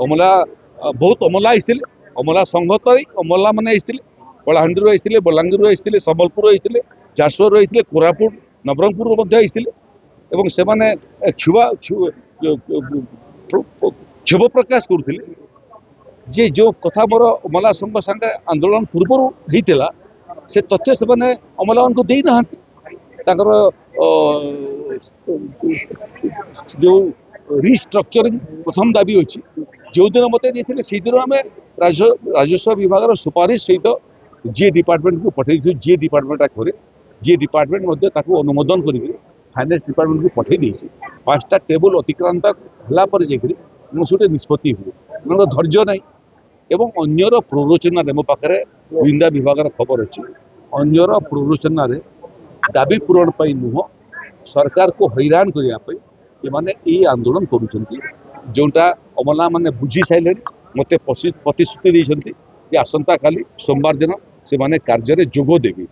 अमला बहुत अमला आसते अमला संघ तो अमला मैंने आसते कलाहांडी आसते बलांगीर आसते सम्बलपुर आसते झारसुगुड़ आसते कोरापुट नवरंगपुर आसते से क्षोभ प्रकाश करते जे जो कथा मोर अमला संघ संगे आंदोलन पूर्व होता से तथ्य से अमला को दे ना जो रिस्ट्रक्चरिंग प्रथम दाबी अच्छी जो दिन मत से दिन आम राजस्व विभाग सुपारिश सहित जी डिपार्टमेंट को पठे जी डिपार्टमेंट आखिर जी डिपार्टमेंट अनुमोदन कर फाइनेंस डिपार्टमेंट को पठे देसी 5टा टेबुल अतिक्रांत होगापर गोटे निष्पत्ति हुए धैर्य ना एवं अन्यर प्ररोचना मो पाखे गुइंदा विभाग खबर अच्छी अन्यर प्ररोचना दाबी पूरण पर नुह सरकार को हैरान करने ये आंदोलन करुँचा अमला मैंने बुझी सारे मत प्रतिश्रुति आसंता काली सोमवार दिन से कार्य जोग देवी।